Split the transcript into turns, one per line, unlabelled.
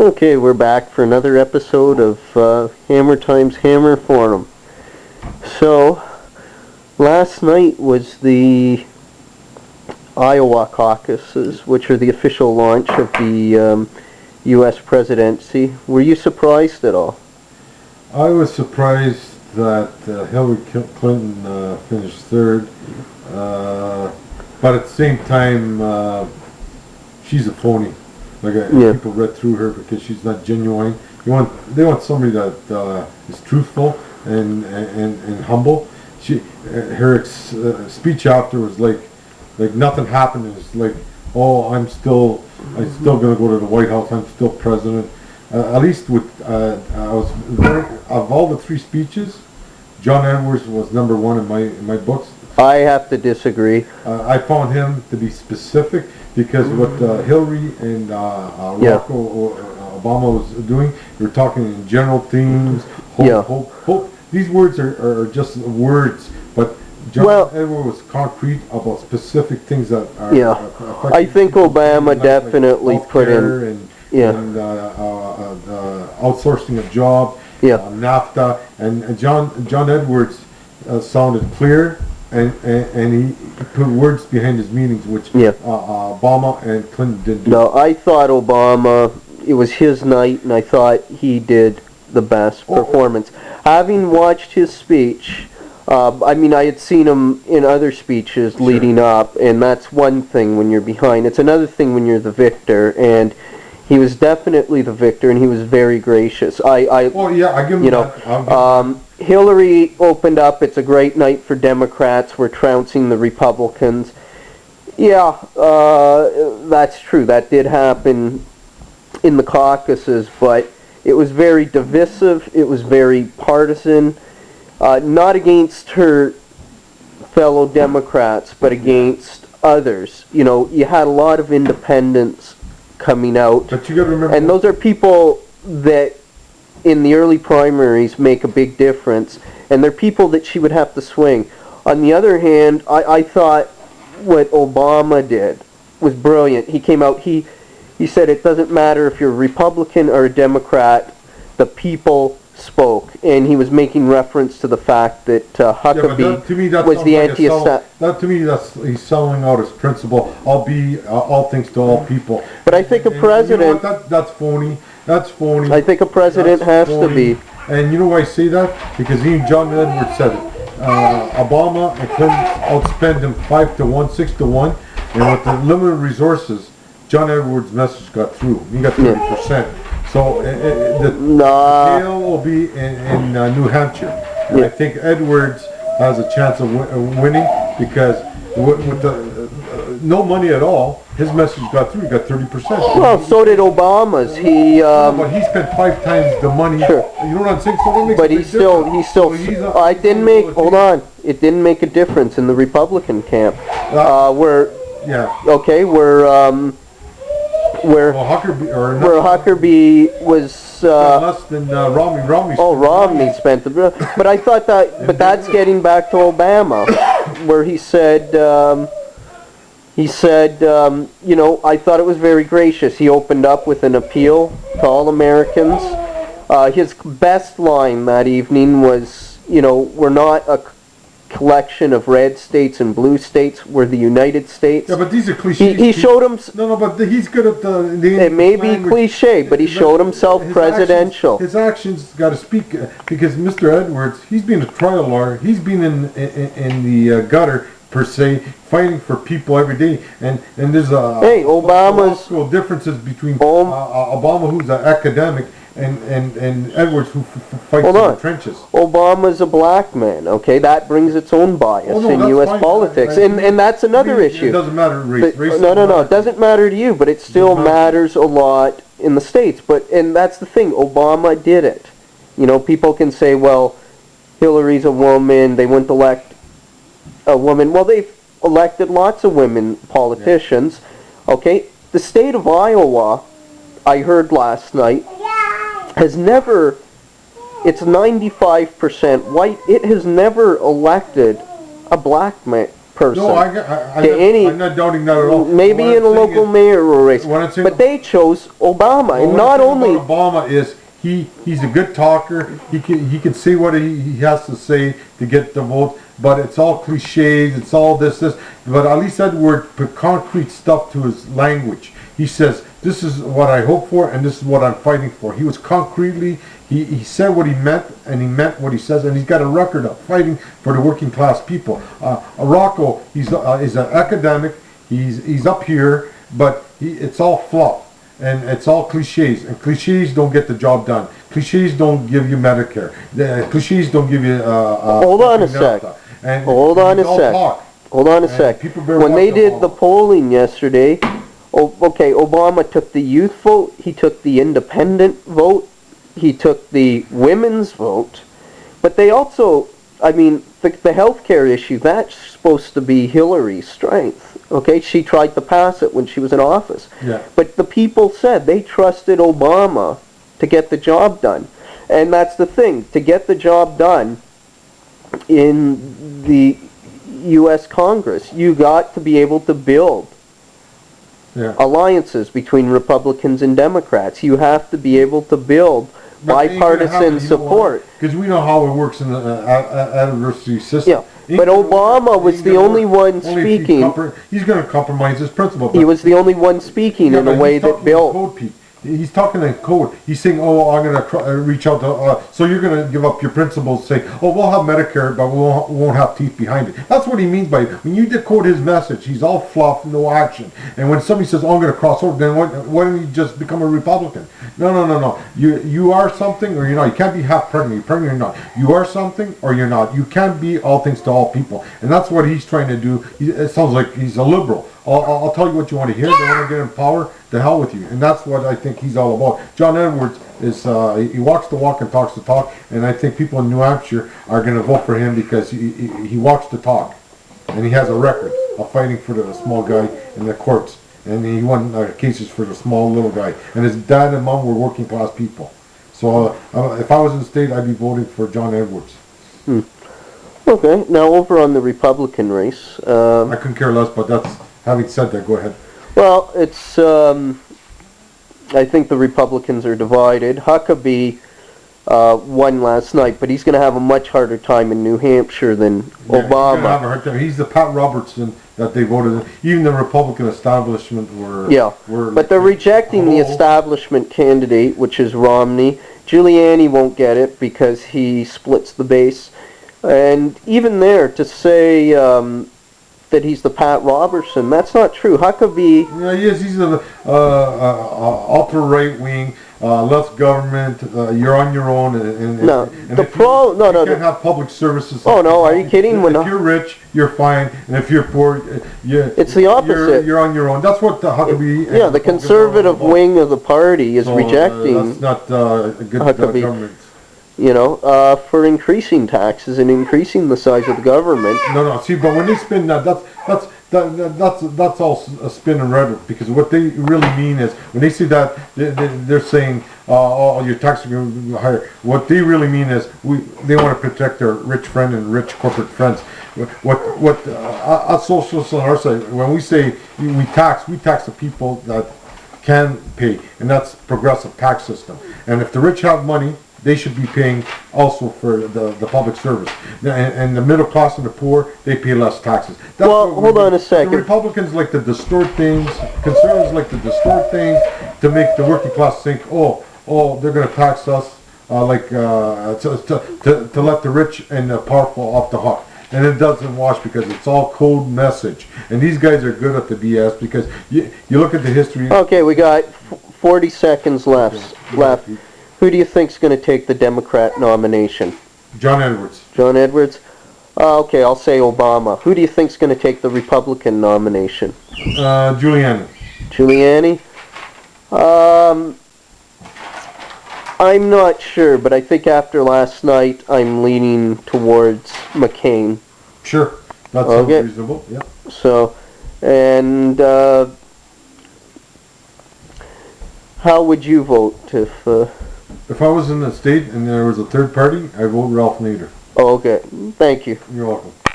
Okay, we're back for another episode of Hammertime's Hammer Forum. So, last night was the Iowa caucuses, which are the official launch of the U.S. presidency. Were you surprised at all?
I was surprised that Hillary Clinton finished third, but at the same time, she's a phony. People read through her because she's not genuine. They want somebody that is truthful and humble. Her speech after was like nothing happened. It was like, oh, I'm still going to go to the White House. I'm still president. At least with of all the three speeches, John Edwards was number one in my books.
I have to disagree.
I found him to be specific because what Hillary and Obama was doing, they were talking in general themes, hope. These words are just words, but John Edwards was concrete about specific things that are
I think Obama definitely put in
outsourcing a job, NAFTA, and John Edwards sounded clear. And he put words behind his meanings, which Obama and Clinton didn't do.
No, I thought Obama, it was his night, and I thought he did the best performance. Having watched his speech, I had seen him in other speeches leading up, and that's one thing when you're behind. It's another thing when you're the victor, and he was definitely the victor, and he was very gracious. I give him that. Hillary opened up, it's a great night for Democrats, we're trouncing the Republicans. That's true, that did happen in the caucuses, but it was very divisive, it was very partisan, not against her fellow Democrats, but against others. You had a lot of independents coming out,
but you got to remember,
and those are people that in the early primaries make a big difference, and they're people that she would have to swing. On the other hand, I thought what Obama did was brilliant. He came out, he said it doesn't matter if you're a Republican or a Democrat, the people spoke, and he was making reference to the fact that Huckabee was the
anti-establishment. To me, he's selling out his principle. I'll be all things to all people.
But I think a president...
That's phony. That's phony.
I think a president has to be.
And you know why I say that? Because even John Edwards said it. Obama and Clinton outspent him 5-1, 6-1, and with the limited resources, John Edwards' message got through. He got 30%. So the tail will be in New Hampshire. And I think Edwards has a chance of winning because with the no money at all, his message got through. He got 30%.
Well, so did Obama's.
But he spent 5 times the money.
Sure.
You know what I'm saying? So
but he still. Hold on. It didn't make a difference in the Republican camp. Where Huckabee was
less than Romney.
Romney spent the. But I thought that. But that's getting back to Obama, where he said. I thought it was very gracious. He opened up with an appeal to all Americans. His best line that evening was, we're not a collection of red states and blue states. We're the United States.
Yeah, but these are cliches.
He showed him...
No, but he's good at the
it may be cliche, but he showed himself presidential.
His actions got to speak, because Mr. Edwards, he's been a trial lawyer. He's been in the gutter, per se, fighting for people every day, and there's
Obama's
differences between Obama, who's an academic, and Edwards, who fights in the trenches.
Obama's a black man. Okay, that brings its own bias in U.S. politics, and that's another issue.
It doesn't matter race.
No, it doesn't matter to you, but it still matters a lot in the States. And that's the thing. Obama did it. People can say, well, Hillary's a woman. They wouldn't elect a woman. Well, they've elected lots of women politicians. Okay, the state of Iowa, I heard last night, has never, it's 95% white. It has never elected a black man person.
No, I'm not doubting that at all.
Maybe
What
in a
I'm saying
local mayoral race.
what I'm saying-
But they chose Obama, and
what
not
I'm saying
only.
about Obama is he's a good talker. He can say what he has to say to get the vote, but it's all cliches. It's all this. But at least Edward put concrete stuff to his language. He says, "This is what I hope for, and this is what I'm fighting for." He was concretely. He said what he meant, and he meant what he says, and he's got a record of fighting for the working class people. Rocco, he's an academic. He's up here, but it's all fluff. And it's all cliches, and cliches don't get the job done. Cliches don't give you Medicare. Cliches don't give you.
Hold on a sec. Hold on a sec. Hold on a sec. When they did the polling yesterday, okay, Obama took the youth vote. He took the independent vote. He took the women's vote. But they also, I mean, the health care issue, that's supposed to be Hillary's strength. Okay, she tried to pass it when she was in office.
Yeah.
But the people said they trusted Obama to get the job done. And that's the thing, to get the job done in the U.S. Congress, you got to be able to build alliances between Republicans and Democrats. You have to be able to build bipartisan support.
Because we know how it works in the adversity system.
Yeah. But Obama was the only one speaking.
He's going to compromise his principle.
He was the only one speaking in a way that built.
He's talking in code. He's saying, "Oh, I'm going to reach out to." So you're going to give up your principles, say, "Oh, we'll have Medicare, but we won't have teeth behind it." That's what he means by when you decode his message. He's all fluff, no action. And when somebody says, "Oh, I'm going to cross over," then why don't you just become a Republican? No. You are something or you're not. You can't be half pregnant. You're pregnant or not. You are something or you're not. You can't be all things to all people. And that's what he's trying to do. It sounds like he's a liberal. I'll tell you what you want to hear. They want to get in power. To hell with you. And that's what I think he's all about. John Edwards is he walks the walk and talks the talk. And I think people in New Hampshire are going to vote for him because he walks the talk. And he has a record of fighting for the small guy in the courts. And he won cases for the small little guy. And his dad and mom were working class people. So if I was in the state, I'd be voting for John Edwards.
Okay, now over on the Republican race.
I couldn't care less, but having said that, go ahead.
Well, it's, I think the Republicans are divided. Huckabee won last night, but he's going to have a much harder time in New Hampshire than Obama.
He's going to have a hard time. He's the Pat Robertson that they voted in. Even the Republican establishment were...
Yeah, but they're rejecting the establishment candidate, which is Romney. Giuliani won't get it because he splits the base. And even there, to say... that he's the Pat Robertson. That's not true. Huckabee...
Yeah, he is. He's an ultra-right-wing, left government, you're on your own. And you can't have public services.
Oh, no, are you kidding?
If you're rich, you're fine. And if you're poor,
it's the opposite.
You're on your own. That's what the Huckabee...
the conservative wing of the party is rejecting
that's not a good government.
You know, for increasing taxes and increasing the size of the government.
No. See, but when they spin that's all a spin and rhetoric. Because what they really mean is when they say that they're saying, "Oh, your taxes are going to be higher." What they really mean is they want to protect their rich friend and rich corporate friends. What us socialists on our side, when we say we tax the people that can pay, and that's progressive tax system. And if the rich have money, they should be paying also for the public service. And the middle class and the poor, they pay less taxes.
Hold on a second.
The Republicans like to distort things, conservatives like to distort things to make the working class think, oh, they're going to tax us to let the rich and the powerful off the hook. And it doesn't wash because it's all code message. And these guys are good at the BS because you look at the history.
Okay, we got 40 seconds left. Who do you think's going to take the Democrat nomination?
John Edwards.
John Edwards? Okay, I'll say Obama. Who do you think's going to take the Republican nomination?
Giuliani.
Giuliani? I'm not sure, but I think after last night, I'm leaning towards McCain.
Sure. That sounds reasonable, yeah.
So, and how would you vote if...
If I was in the state and there was a third party, I'd vote Ralph Nader.
Oh, okay. Thank you.
You're welcome.